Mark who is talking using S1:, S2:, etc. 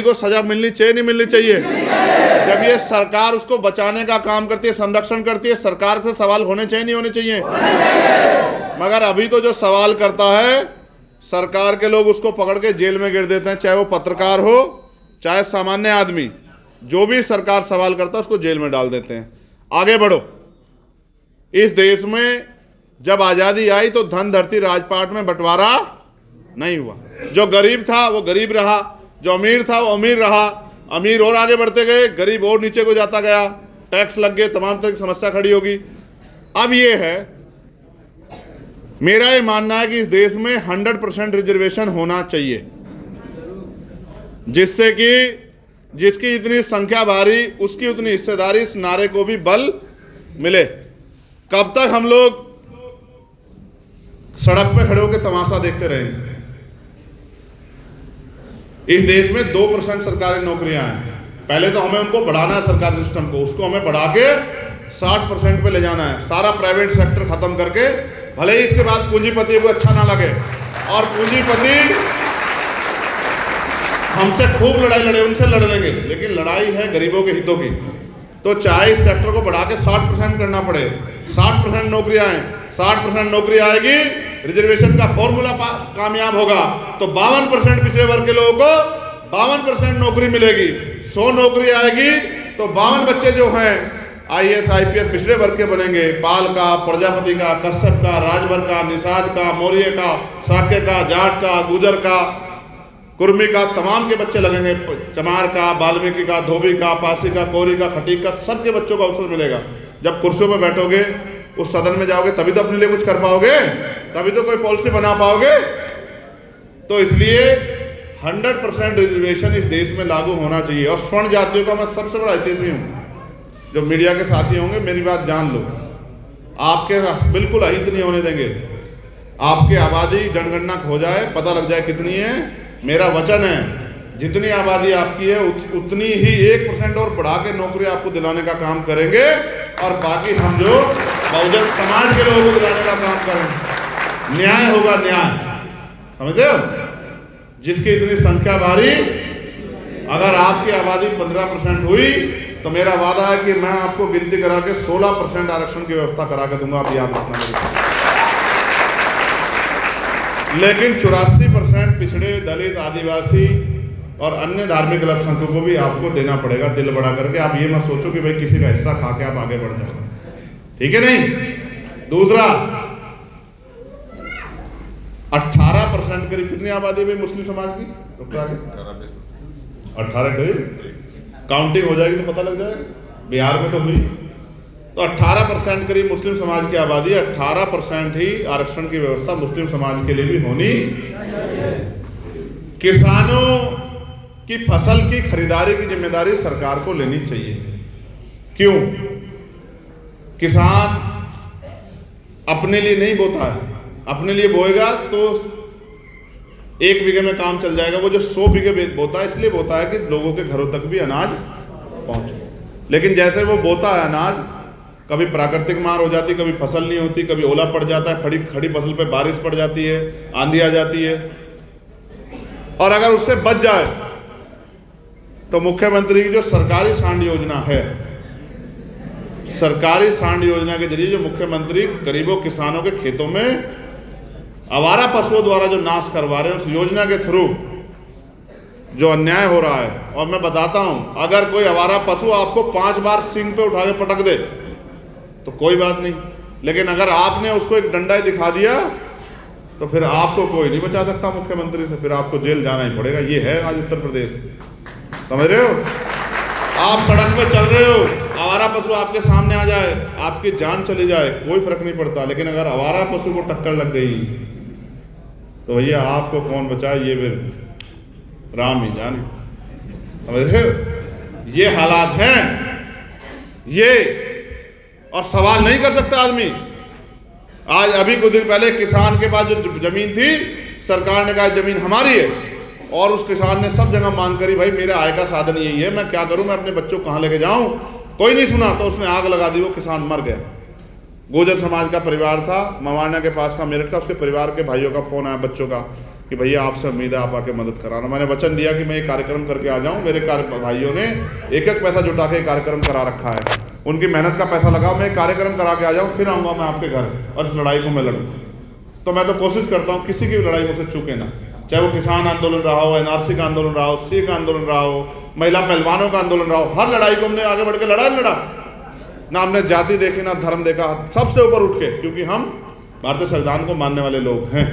S1: को सजा मिलनी चाहिए, नहीं मिलनी चाहिए? जब ये सरकार उसको बचाने का काम करती है, संरक्षण करती है, सरकार से सवाल होने चाहिए, नहीं होने चाहिए? मगर अभी तो जो सवाल करता है, सरकार के लोग उसको पकड़ के जेल में गिर देते हैं, चाहे वो पत्रकार हो चाहे सामान्य आदमी, जो भी सरकार सवाल करता है उसको जेल में डाल देते हैं। आगे बढ़ो। इस देश में जब आजादी आई तो धन धरती राजपाट में बंटवारा नहीं हुआ। जो गरीब था वो गरीब रहा, जो अमीर था वो अमीर रहा, अमीर और आगे बढ़ते गए, गरीब और नीचे को जाता गया, टैक्स लग गए, तमाम तरह की समस्या खड़ी होगी। अब ये है, मेरा ये मानना है कि इस देश में 100% रिजर्वेशन होना चाहिए, जिससे कि जिसकी जितनी संख्या भारी उसकी उतनी हिस्सेदारी, इस नारे को भी बल मिले। कब तक हम लोग सड़क पे खड़े होकर तमाशा देखते रहेंगे? इस देश में 2% सरकारी नौकरियां हैं। पहले तो हमें उनको बढ़ाना है, सरकारी सिस्टम को, उसको हमें बढ़ा के 60% पे ले जाना है। सारा प्राइवेट सेक्टर खत्म करके, भले ही इसके बाद पूंजीपति को अच्छा ना लगे, और पूंजीपति हमसे खूब लड़ाई लड़े, उनसे लड़ लेंगे, लेकिन लड़ाई है गरीबों के हितों की। तो चाहे इस सेक्टर को बढ़ा के 60% करना पड़े। 60% नौकरियां हैं, 60% नौकरी आएगी, रिजर्वेशन का फॉर्मूला कामयाब होगा तो 52% पिछड़े वर्ग के लोगों को 52% नौकरी मिलेगी। 100 नौकरी आएगी तो 52 बच्चे जो हैं IAS IPS पिछड़े वर्ग के बनेंगे। पाल का, प्रजापति का, कश्यप का, राजभर का, निषाद का, मौर्य का, साक्य का, जाट का, गुजर का, कुर्मी का, तमाम के बच्चे लगेंगे। चमार का, वाल्मीकि का, धोबी का, पासी का, कोरी का, खटीक का, सबके बच्चों को अवसर मिलेगा। जब कुर्सियों में बैठोगे, उस सदन में जाओगे, तभी तो अपने लिए कुछ कर पाओगे, तभी तो कोई पॉलिसी बना पाओगे। तो इसलिए 100% रिजर्वेशन इस देश में लागू होना चाहिए। और स्वर्ण जातियों का मैं सबसे बड़ा हितैषी हूँ। जो मीडिया के साथी होंगे, मेरी बात जान लो, आपके बिल्कुल अहित नहीं होने देंगे। आपकी आबादी जनगणना हो जाए, पता लग जाए कितनी है। मेरा वचन है, जितनी आबादी आपकी है उतनी ही 1% और बढ़ा के नौकरी आपको दिलाने का काम करेंगे, और बाकी हम जो बहुजन समाज के लोगों को दिलाने का काम करेंगे। न्याय होगा, न्याय, समझते हो? जिसकी इतनी संख्या भारी, अगर आपकी आबादी 15% हुई तो मेरा वादा है कि मैं आपको गिनती करा के 16% आरक्षण की व्यवस्था करा के दूंगा। आप याद रखना मेरी। लेकिन 84% पिछड़े, दलित, आदिवासी और अन्य धार्मिक अल्पसंख्यकों को भी आपको देना पड़ेगा, दिल बड़ा करके। आप ये मत सोचो कि भाई किसी का हिस्सा खा के आप आगे बढ़ जाओ, ठीक है? नहीं। दूसरा, 18% करीब कितनी आबादी है मुस्लिम समाज की? 18 करीब काउंटिंग हो जाएगी तो पता लग जाएगा। बिहार में तो हुई, तो 18% करीब मुस्लिम समाज की आबादी, 18% ही आरक्षण की व्यवस्था मुस्लिम समाज के लिए भी होनी। किसानों की फसल की खरीदारी की जिम्मेदारी सरकार को लेनी चाहिए। क्यों? किसान अपने लिए नहीं बोता है, अपने लिए बोएगा तो 1 बीघे में काम चल जाएगा। वो जो 100 बीघे बोता है, इसलिए बोता है कि लोगों के घरों तक भी अनाज पहुंचे। लेकिन जैसे वो बोता है अनाज, कभी प्राकृतिक मार हो जाती, कभी फसल नहीं होती, कभी ओला पड़ जाता है, खड़ी फसल पे बारिश पड़ जाती है, आंधी आ जाती है, और अगर उससे बच जाए तो मुख्यमंत्री की जो सरकारी सांड योजना है, सरकारी सांड योजना के जरिए जो मुख्यमंत्री गरीबों किसानों के खेतों में आवारा पशुओं द्वारा जो नाश करवा रहे हैं, उस योजना के थ्रू जो अन्याय हो रहा है। और मैं बताता हूं, अगर कोई आवारा पशु आपको 5 बार सींग पे उठा के पटक दे तो कोई बात नहीं, लेकिन अगर आपने उसको एक डंडा दिखा दिया तो फिर आपको कोई नहीं बचा सकता मुख्यमंत्री से, फिर आपको जेल जाना ही पड़ेगा। ये है आज उत्तर प्रदेश, समझ रहे हो? आप सड़क पे चल रहे हो, आवारा पशु आपके सामने आ जाए, आपकी जान चली जाए, कोई फर्क नहीं पड़ता। लेकिन अगर आवारा पशु को टक्कर लग गई तो भैया आपको कौन बचाए, ये फिर राम ही जाने, समझ रहे हो? ये हालात हैं ये, और सवाल नहीं कर सकता आदमी। आज अभी कुछ दिन पहले किसान के पास जो जमीन थी, सरकार ने कहा जमीन हमारी है, और उस किसान ने सब जगह मांग करी, भाई मेरा आय का साधन यही है, मैं क्या करूं, मैं अपने बच्चों को कहां लेके जाऊं? कोई नहीं सुना, तो उसने आग लगा दी, वो किसान मर गया। गुर्जर समाज का परिवार था, मवाना के पास का, मेरठ का, उसके परिवार के भाइयों का फोन आया, बच्चों का, कि भैया आपसे उम्मीद है आप आके मदद कराना। मैंने वचन दिया कि मैं ये कार्यक्रम करके आ जाऊँ। मेरे भाइयों ने एक एक पैसा जुटा के कार्यक्रम करा रखा है, उनकी मेहनत का पैसा लगाओ, मैं कार्यक्रम करा के आ जाऊँ, फिर आऊँगा मैं आपके घर और इस लड़ाई को मैं लड़ूँ। तो मैं तो कोशिश करता हूँ किसी की भी लड़ाई मुझसे चूके ना, चाहे वो किसान आंदोलन रहा हो, NRC का आंदोलन रहा हो, सी का आंदोलन रहा हो, महिला पहलवानों का आंदोलन रहा हो, हर लड़ाई को हमने आगे बढ़ के लड़ा ना हमने जाति देखी ना धर्म देखा, सबसे ऊपर उठ के, क्योंकि हम भारतीय संविधान को मानने वाले लोग हैं।